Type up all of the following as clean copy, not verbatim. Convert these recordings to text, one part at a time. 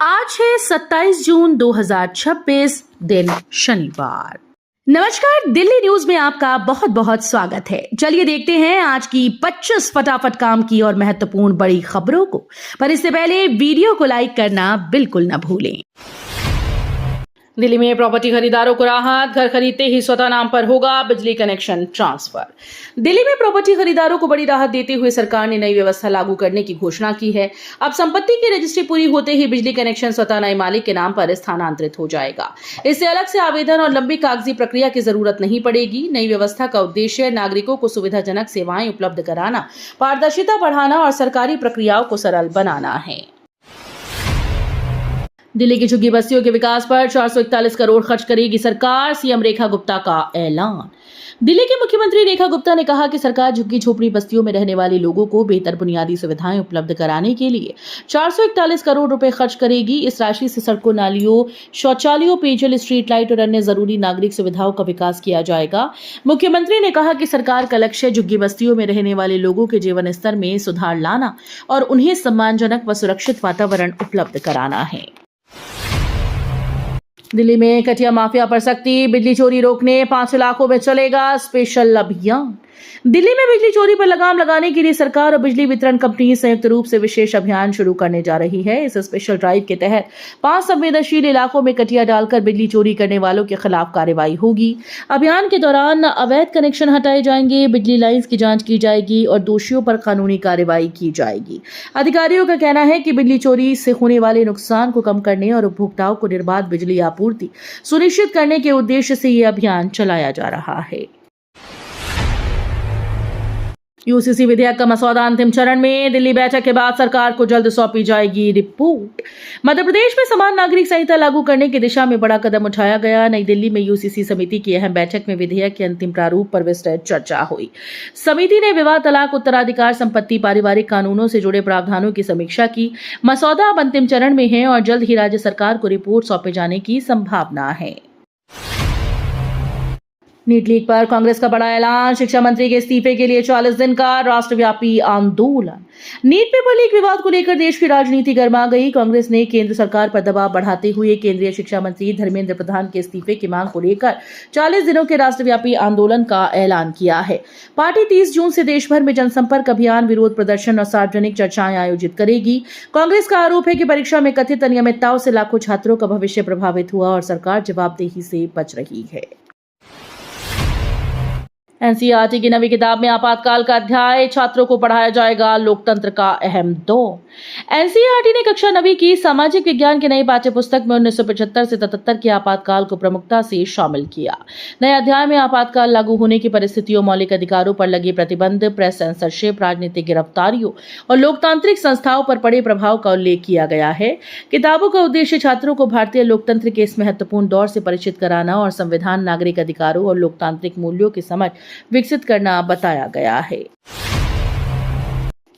आज है 27 जून 2026 दिन शनिवार। नमस्कार, दिल्ली न्यूज में आपका बहुत बहुत स्वागत है। चलिए देखते हैं आज की 25 फटाफट काम की और महत्वपूर्ण बड़ी खबरों को। पर इससे पहले वीडियो को लाइक करना बिल्कुल न भूलें। दिल्ली में प्रॉपर्टी खरीदारों को राहत, घर खरीदते ही स्वतः नाम पर होगा बिजली कनेक्शन ट्रांसफर। दिल्ली में प्रॉपर्टी खरीदारों को बड़ी राहत देते हुए सरकार ने नई व्यवस्था लागू करने की घोषणा की है। अब संपत्ति की रजिस्ट्री पूरी होते ही बिजली कनेक्शन स्वतः नए मालिक के नाम पर स्थानांतरित हो जाएगा। इससे अलग से आवेदन और लंबी कागजी प्रक्रिया की जरूरत नहीं पड़ेगी। नई व्यवस्था का उद्देश्य नागरिकों को सुविधाजनक सेवाएं उपलब्ध कराना, पारदर्शिता बढ़ाना और सरकारी प्रक्रियाओं को सरल बनाना है। दिल्ली की झुग्गी बस्तियों के विकास पर 441 करोड़ खर्च करेगी सरकार, सीएम रेखा गुप्ता का ऐलान। दिल्ली के मुख्यमंत्री रेखा गुप्ता ने कहा कि सरकार झुग्गी झोपड़ी बस्तियों में रहने वाले लोगों को बेहतर बुनियादी सुविधाएं उपलब्ध कराने के लिए 441 करोड़ रुपए खर्च करेगी। इस राशि से सड़कों, नालियों, शौचालयों, पेयजल, स्ट्रीट लाइट और अन्य जरूरी नागरिक सुविधाओं का विकास किया जाएगा। मुख्यमंत्री ने कहा कि सरकार का लक्ष्य झुग्गी बस्तियों में रहने वाले लोगों के जीवन स्तर में सुधार लाना और उन्हें सम्मानजनक व सुरक्षित वातावरण उपलब्ध कराना है। दिल्ली में कटिया माफिया पर सख्ती, बिजली चोरी रोकने 5 इलाकों में चलेगा स्पेशल अभियान। दिल्ली में बिजली चोरी पर लगाम लगाने के लिए सरकार और बिजली वितरण कंपनी संयुक्त रूप से विशेष अभियान शुरू करने जा रही है। इस स्पेशल ड्राइव के तहत 5 संवेदनशील इलाकों में कटिया डालकर बिजली चोरी करने वालों के खिलाफ कार्रवाई होगी। अभियान के दौरान अवैध कनेक्शन हटाए जाएंगे, बिजली लाइन्स की जांच की जाएगी और दोषियों पर कानूनी कार्रवाई की जाएगी। अधिकारियों का कहना है कि बिजली चोरी से होने वाले नुकसान को कम करने और उपभोक्ताओं को निर्बाध बिजली आपूर्ति सुनिश्चित करने के उद्देश्य से ये अभियान चलाया जा रहा है। यूसीसी विधेयक का मसौदा अंतिम चरण में, दिल्ली बैठक के बाद सरकार को जल्द सौंपी जाएगी रिपोर्ट। मध्य प्रदेश में समान नागरिक संहिता लागू करने की दिशा में बड़ा कदम उठाया गया। नई दिल्ली में यूसीसी समिति की अहम बैठक में विधेयक के अंतिम प्रारूप पर विस्तृत चर्चा हुई। समिति ने विवाह, तलाक, उत्तराधिकार संपत्ति, पारिवारिक कानूनों से जुड़े प्रावधानों की समीक्षा की। मसौदा अब अंतिम चरण में है और जल्द ही राज्य सरकार को रिपोर्ट सौंपे जाने की संभावना है। नीट लीक पर कांग्रेस का बड़ा ऐलान, शिक्षा मंत्री के इस्तीफे के लिए 40 दिन का राष्ट्रव्यापी आंदोलन। नीट पेपर लीक विवाद को लेकर देश की राजनीति गर्मा गई। कांग्रेस ने केंद्र सरकार पर दबाव बढ़ाते हुए केंद्रीय शिक्षा मंत्री धर्मेंद्र प्रधान के इस्तीफे की मांग को लेकर 40 दिनों के राष्ट्रव्यापी आंदोलन का ऐलान किया है। पार्टी 30 जून से देश भर में जनसंपर्क अभियान, विरोध प्रदर्शन और सार्वजनिक चर्चाएं आयोजित करेगी। कांग्रेस का आरोप है कि परीक्षा में कथित अनियमितताओं से लाखों छात्रों का भविष्य प्रभावित हुआ और सरकार जवाबदेही से बच रही है। एनसीईआरटी की नवी किताब में आपातकाल का अध्याय, छात्रों को पढ़ाया जाएगा लोकतंत्र का अहम दौर। एनसीईआरटी ने कक्षा 9वीं की सामाजिक विज्ञान के नई पाठ्य पुस्तक में 1975 से 77 के आपातकाल को प्रमुखता से शामिल किया। नए अध्याय में आपातकाल लागू होने की परिस्थितियों, मौलिक अधिकारों पर लगे प्रतिबंध, प्रेस सेंसरशिप, राजनीतिक गिरफ्तारियों और लोकतांत्रिक संस्थाओं पर पड़े प्रभाव का उल्लेख किया गया है। किताबों का उद्देश्य छात्रों को भारतीय लोकतंत्र के इस महत्वपूर्ण दौर से परिचित कराना और संविधान, नागरिक अधिकारों और लोकतांत्रिक मूल्यों की समझ विकसित करना बताया गया है।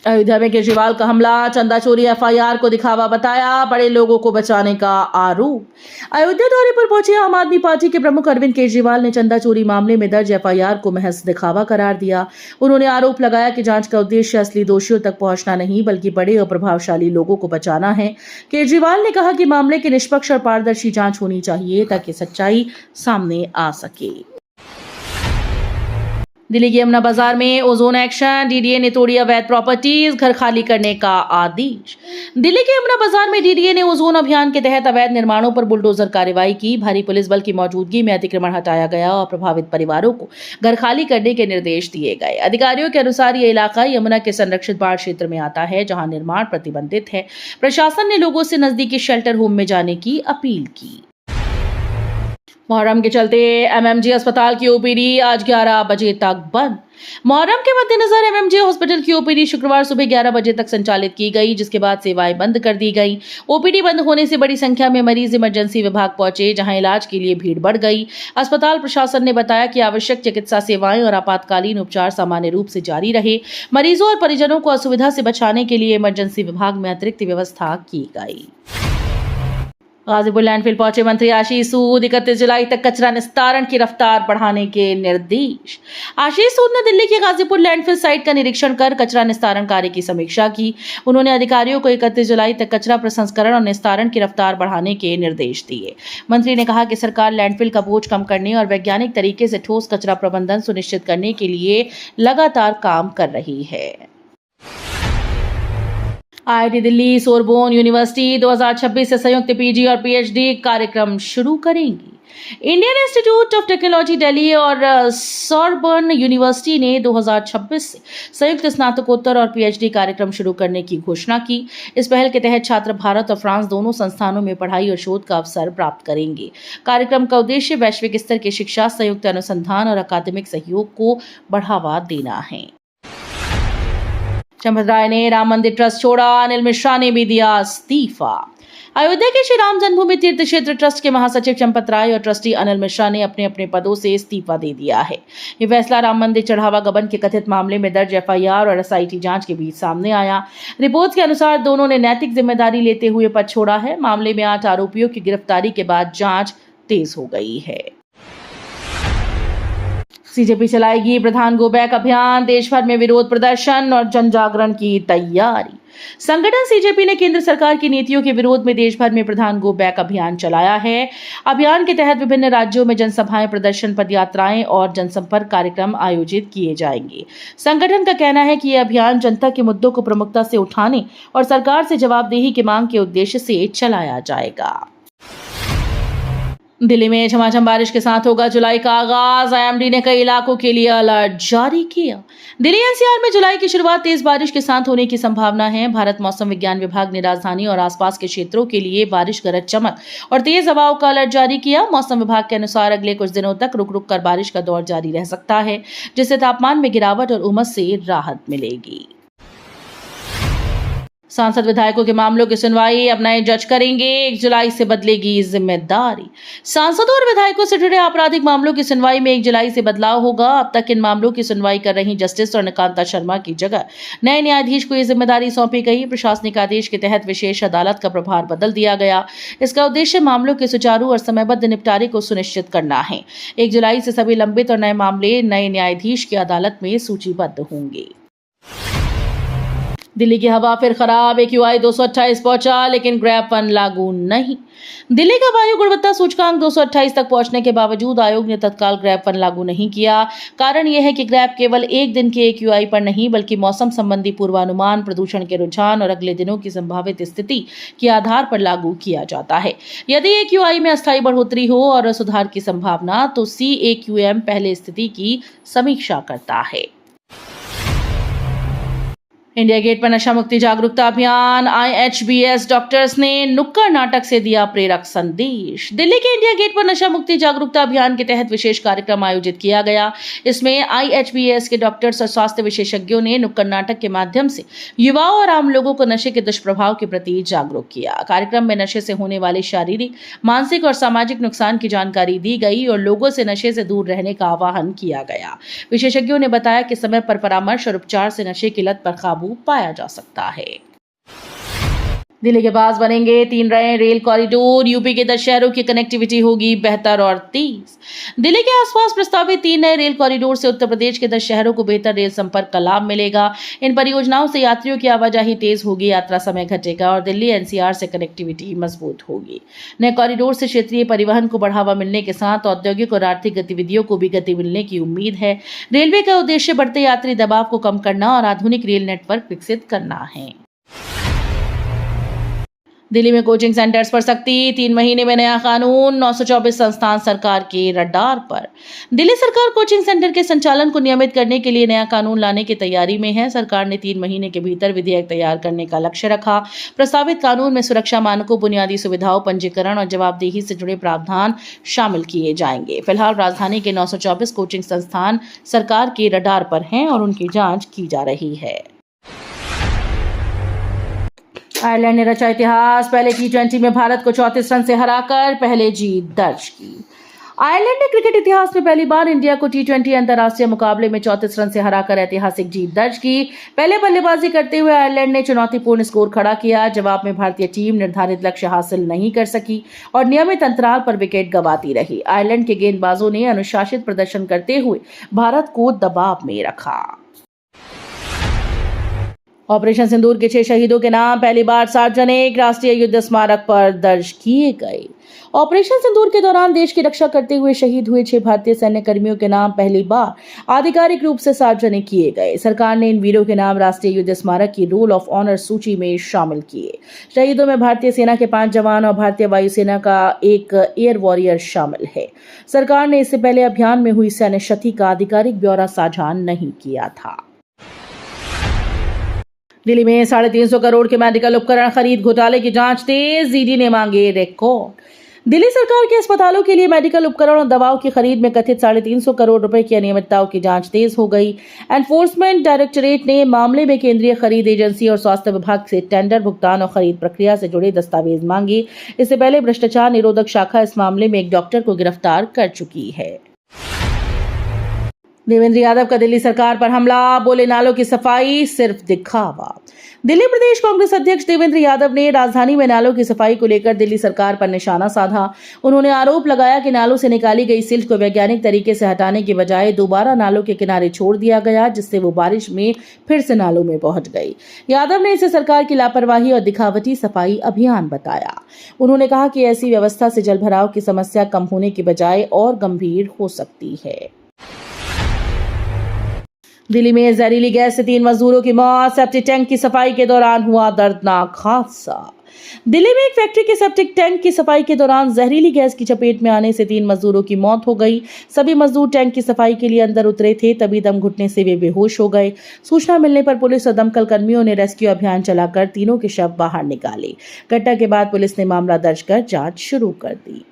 अयोध्या में केजरीवाल का हमला, चंदा चोरी एफआईआर को दिखावा बताया, बड़े लोगों को बचाने का आरोप। अयोध्या दौरे पर पहुंचे आम आदमी पार्टी के प्रमुख अरविंद केजरीवाल ने चंदा चोरी मामले में दर्ज एफआईआर को महज दिखावा करार दिया। उन्होंने आरोप लगाया कि जांच का उद्देश्य असली दोषियों तक पहुंचना नहीं बल्कि बड़े और प्रभावशाली लोगों को बचाना है। केजरीवाल ने कहा कि मामले की निष्पक्ष और पारदर्शी जांच होनी चाहिए ताकि सच्चाई सामने आ सके। दिल्ली की यमुना बाजार में ओजोन एक्शन, डीडीए ने तोड़ी अवैध प्रॉपर्टीज, घर खाली करने का आदेश। दिल्ली के यमुना बाजार में डीडीए ने ओजोन अभियान के तहत अवैध निर्माणों पर बुलडोजर कार्रवाई की। भारी पुलिस बल की मौजूदगी में अतिक्रमण हटाया गया और प्रभावित परिवारों को घर खाली करने के निर्देश दिए गए। अधिकारियों के अनुसार ये इलाका यमुना के संरक्षित बाढ़ क्षेत्र में आता है, जहां निर्माण प्रतिबंधित है। प्रशासन ने लोगों से नजदीकी शेल्टर होम में जाने की अपील की। मुहर्रम के चलते एमएमजे अस्पताल की ओपीडी आज 11 बजे तक बंद। मुहर्रम के मद्देनजर एमएमजे हॉस्पिटल की ओपीडी शुक्रवार सुबह 11 बजे तक संचालित की गई, जिसके बाद सेवाएं बंद कर दी गई। ओपीडी बंद होने से बड़ी संख्या में मरीज इमरजेंसी विभाग पहुंचे, जहां इलाज के लिए भीड़ बढ़ गई। अस्पताल प्रशासन ने बताया कि आवश्यक चिकित्सा सेवाएं और आपातकालीन उपचार सामान्य रूप से जारी रहे। मरीजों और परिजनों को असुविधा से बचाने के लिए इमरजेंसी विभाग में अतिरिक्त व्यवस्था की गई। गाजीपुर लैंडफिल पहुंचे मंत्री आशीष सूद। 31 जुलाई तक कचरा निस्तारण की रफ्तार बढ़ाने के निर्देश। आशीष सूद ने दिल्ली के गाजीपुर लैंडफिल साइट का निरीक्षण कर कचरा निस्तारण कार्य की समीक्षा की। उन्होंने अधिकारियों को 31 जुलाई तक कचरा प्रसंस्करण और निस्तारण की रफ्तार बढ़ाने के निर्देश दिए। मंत्री ने कहा कि सरकार लैंडफिल का बोझ कम करने और वैज्ञानिक तरीके से ठोस कचरा प्रबंधन सुनिश्चित करने के लिए लगातार काम कर रही है। आईआईटी दिल्ली सोरबोन यूनिवर्सिटी 2026 से संयुक्त पीजी और पीएचडी कार्यक्रम शुरू करेंगी। Indian institute of technology Delhi और सोरबोन यूनिवर्सिटी ने 2026 से संयुक्त स्नातकोत्तर और पीएचडी कार्यक्रम शुरू करने की घोषणा की। इस पहल के तहत छात्र भारत और फ्रांस दोनों संस्थानों में पढ़ाई और शोध का अवसर प्राप्त करेंगे। कार्यक्रम का उद्देश्य वैश्विक स्तर की शिक्षा, संयुक्त अनुसंधान और अकादमिक सहयोग को बढ़ावा देना है। चंपत राय ने राम मंदिर ट्रस्ट छोड़ा, अनिल मिश्रा ने भी दिया इस्तीफा। अयोध्या के श्री राम जन्मभूमि तीर्थ क्षेत्र ट्रस्ट के महासचिव चंपत राय और ट्रस्टी अनिल मिश्रा ने अपने अपने पदों से इस्तीफा दे दिया है। ये फैसला राम मंदिर चढ़ावा गबन के कथित मामले में दर्ज एफआईआर और एसआईटी जांच के बीच सामने आया। रिपोर्ट के अनुसार दोनों ने नैतिक जिम्मेदारी लेते हुए पद छोड़ा है। मामले में 8 आरोपियों की गिरफ्तारी के बाद जांच तेज हो गई है। सीजेपी चलाएगी प्रधान गो बैक अभियान, देश भर में विरोध प्रदर्शन और जन जागरण की तैयारी। संगठन सीजेपी ने केंद्र सरकार की नीतियों के विरोध में देश भर में प्रधान गो बैक अभियान चलाया है। अभियान के तहत विभिन्न राज्यों में जनसभाएं, प्रदर्शन, पदयात्राएं और जनसंपर्क कार्यक्रम आयोजित किए जाएंगे। संगठन का कहना है कि यह अभियान जनता के मुद्दों को प्रमुखता से उठाने और सरकार से जवाबदेही की मांग के उद्देश्य से चलाया जाएगा। दिल्ली में झमाझम बारिश के साथ होगा जुलाई का आगाज। आईएमडी ने कई इलाकों के लिए अलर्ट जारी किया। दिल्ली एनसीआर में जुलाई की शुरुआत तेज बारिश के साथ होने की संभावना है। भारत मौसम विज्ञान विभाग ने राजधानी और आसपास के क्षेत्रों के लिए बारिश, गरज चमक और तेज हवाओं का अलर्ट जारी किया। मौसम विभाग के अनुसार अगले कुछ दिनों तक रुक रुक कर बारिश का दौर जारी रह सकता है, जिससे तापमान में गिरावट और उमस से राहत मिलेगी। सांसद विधायकों के मामलों की सुनवाई अब नए जज करेंगे। 1 जुलाई से बदलेगी जिम्मेदारी। सांसदों और विधायकों से जुड़े आपराधिक मामलों की सुनवाई में 1 जुलाई से बदलाव होगा। अब तक इन मामलों की सुनवाई कर रही जस्टिस स्वर्णकांता शर्मा की जगह नए न्यायाधीश को यह जिम्मेदारी सौंपी गई। प्रशासनिक आदेश के तहत विशेष अदालत का प्रभार बदल दिया गया। इसका उद्देश्य मामलों के सुचारू और समयबद्ध निपटारे को सुनिश्चित करना है। 1 जुलाई से सभी लंबित और नए मामले नए न्यायाधीश की अदालत में सूचीबद्ध होंगे। दिल्ली की हवा फिर खराब। AQI 228 पहुंचा, लेकिन ग्रैप 1 लागू नहीं। दिल्ली का वायु गुणवत्ता सूचकांक 228 तक पहुंचने के बावजूद आयोग ने तत्काल ग्रैप 1 लागू नहीं किया। कारण यह है कि ग्रैप केवल एक दिन के AQI पर नहीं, बल्कि मौसम संबंधी पूर्वानुमान, प्रदूषण के रुझान और अगले दिनों की संभावित स्थिति के आधार पर लागू किया जाता है। यदि AQI में अस्थायी बढ़ोतरी हो और सुधार की संभावना, तो CAQM पहले स्थिति की समीक्षा करता है। इंडिया गेट पर नशा मुक्ति जागरूकता अभियान। IHBS डॉक्टर्स ने नुक्कड़ नाटक से दिया प्रेरक संदेश। दिल्ली के इंडिया गेट पर नशा मुक्ति जागरूकता अभियान के तहत विशेष कार्यक्रम आयोजित किया गया। इसमें IHBS के डॉक्टर्स और स्वास्थ्य विशेषज्ञों ने नुक्कड़ नाटक के माध्यम से युवाओं और आम लोगों को नशे के दुष्प्रभाव के प्रति जागरूक किया। कार्यक्रम में नशे से होने वाले शारीरिक, मानसिक और सामाजिक नुकसान की जानकारी दी गई और लोगों से नशे से दूर रहने का आह्वान किया गया। विशेषज्ञों ने बताया कि समय पर परामर्श और उपचार से नशे की लत पर काबू पाया जा सकता है। दिल्ली के पास बनेंगे 3 नए रेल कॉरिडोर। यूपी के 10 शहरों की कनेक्टिविटी होगी बेहतर और तेज। दिल्ली के आसपास प्रस्तावित 3 नए रेल कॉरिडोर से उत्तर प्रदेश के 10 शहरों को बेहतर रेल संपर्क का लाभ मिलेगा। इन परियोजनाओं से यात्रियों की आवाजाही तेज होगी, यात्रा समय घटेगा और दिल्ली एनसीआर से कनेक्टिविटी मजबूत होगी। नए कॉरिडोर से क्षेत्रीय परिवहन को बढ़ावा मिलने के साथ औद्योगिक और आर्थिक गतिविधियों को भी गति मिलने की उम्मीद है। रेलवे का उद्देश्य बढ़ते यात्री दबाव को कम करना और आधुनिक रेल नेटवर्क विकसित करना है। दिल्ली में कोचिंग सेंटर्स पर सख्ती। 3 महीने में नया कानून। 924 संस्थान सरकार के रडार पर। दिल्ली सरकार कोचिंग सेंटर के संचालन को नियमित करने के लिए नया कानून लाने की तैयारी में है। सरकार ने 3 महीने के भीतर विधेयक तैयार करने का लक्ष्य रखा। प्रस्तावित कानून में सुरक्षा मानकों, बुनियादी सुविधाओं, पंजीकरण और जवाबदेही से जुड़े प्रावधान शामिल किए जाएंगे। फिलहाल राजधानी के 924 कोचिंग संस्थान सरकार के रडार पर हैं और उनकी जांच की जा रही है। आयरलैंड ने रचा इतिहास। पहले T20 में भारत को 34 रन से हराकर पहले जीत दर्ज की। आयरलैंड ने क्रिकेट इतिहास में पहली बार इंडिया को T20 अंतर्राष्ट्रीय मुकाबले में 34 रन से हराकर ऐतिहासिक जीत दर्ज की। पहले बल्लेबाजी करते हुए आयरलैंड ने चुनौतीपूर्ण स्कोर खड़ा किया। जवाब में भारतीय टीम निर्धारित लक्ष्य हासिल नहीं कर सकी और नियमित अंतराल पर विकेट गंवाती रही। आयरलैंड के गेंदबाजों ने अनुशासित प्रदर्शन करते हुए भारत को दबाव में रखा। ऑपरेशन सिंदूर के 6 शहीदों के नाम पहली बार सार्वजनिक राष्ट्रीय युद्ध स्मारक पर दर्ज किए गए। ऑपरेशन सिंदूर के दौरान देश की रक्षा करते हुए शहीद हुए 6 भारतीय सैन्य कर्मियों के नाम पहली बार आधिकारिक रूप से सार्वजनिक किए गए। सरकार ने इन वीरों के नाम राष्ट्रीय युद्ध स्मारक की रोल ऑफ ऑनर सूची में शामिल किए। शहीदों में भारतीय सेना के 5 जवान और भारतीय वायुसेना का एक एयर वॉरियर शामिल है। सरकार ने इससे पहले अभियान में हुई सैन्य क्षति का आधिकारिक ब्यौरा साझा नहीं किया था। दिल्ली में 350 करोड़ के मेडिकल उपकरण खरीद घोटाले की जांच तेज, ईडी ने मांगे रिकॉर्ड। दिल्ली सरकार के अस्पतालों के लिए मेडिकल उपकरण और दवाओं की खरीद में कथित 350 करोड़ रुपए की अनियमितताओं की जांच तेज हो गई। एनफोर्समेंट डायरेक्टोरेट ने मामले में केंद्रीय खरीद एजेंसी और स्वास्थ्य विभाग से टेंडर, भुगतान और खरीद प्रक्रिया से जुड़े दस्तावेज मांगे। इससे पहले भ्रष्टाचार निरोधक शाखा इस मामले में एक डॉक्टर को गिरफ्तार कर चुकी है। देवेंद्र यादव का दिल्ली सरकार पर हमला, बोले नालों की सफाई सिर्फ दिखावा। दिल्ली प्रदेश कांग्रेस अध्यक्ष देवेंद्र यादव ने राजधानी में नालों की सफाई को लेकर दिल्ली सरकार पर निशाना साधा। उन्होंने आरोप लगाया कि नालों से निकाली गई सिल्ट को वैज्ञानिक तरीके से हटाने की बजाय दोबारा नालों के किनारे छोड़ दिया गया, जिससे वो बारिश में फिर से नालों में पहुंच गई। यादव ने इसे सरकार की लापरवाही और दिखावटी सफाई अभियान बताया। उन्होंने कहा कि ऐसी व्यवस्था से जलभराव की समस्या कम होने की बजाय और गंभीर हो सकती है। दिल्ली में जहरीली गैस से 3 मजदूरों की मौत, सेप्टिक टैंक की सफाई के दौरान हुआ दर्दनाक हादसा। दिल्ली में एक फैक्ट्री के सेप्टिक टैंक की सफाई के दौरान जहरीली गैस की चपेट में आने से 3 मजदूरों की मौत हो गई। सभी मजदूर टैंक की सफाई के लिए अंदर उतरे थे, तभी दम घुटने से वे बेहोश हो गए। सूचना मिलने पर पुलिस और दमकल कर्मियों ने रेस्क्यू अभियान चलाकर तीनों के शव बाहर निकाले। घटना के बाद पुलिस ने मामला दर्ज कर जांच शुरू कर दी।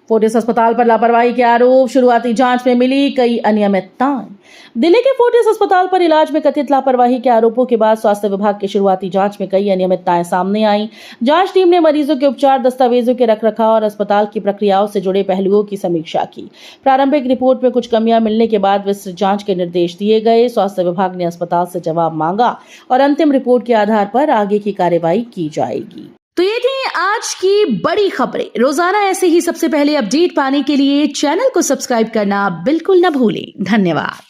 फोर्टिस अस्पताल पर लापरवाही के आरोप, शुरुआती जांच में मिली कई अनियमितताएं। दिल्ली के फोर्टिस अस्पताल पर इलाज में कथित लापरवाही के आरोपों के बाद स्वास्थ्य विभाग की शुरुआती जांच में कई अनियमितताएं सामने आईं। जांच टीम ने मरीजों के उपचार, दस्तावेजों के रखरखाव और अस्पताल की प्रक्रियाओं से जुड़े पहलुओं की समीक्षा की। प्रारंभिक रिपोर्ट में कुछ कमियां मिलने के बाद विस्तृत जांच के निर्देश दिए गए। स्वास्थ्य विभाग ने अस्पताल से जवाब मांगा और अंतिम रिपोर्ट के आधार पर आगे की कार्रवाई की जाएगी। तो ये थी आज की बड़ी खबरें। रोजाना ऐसे ही सबसे पहले अपडेट पाने के लिए चैनल को सब्सक्राइब करना बिल्कुल न भूलें। धन्यवाद।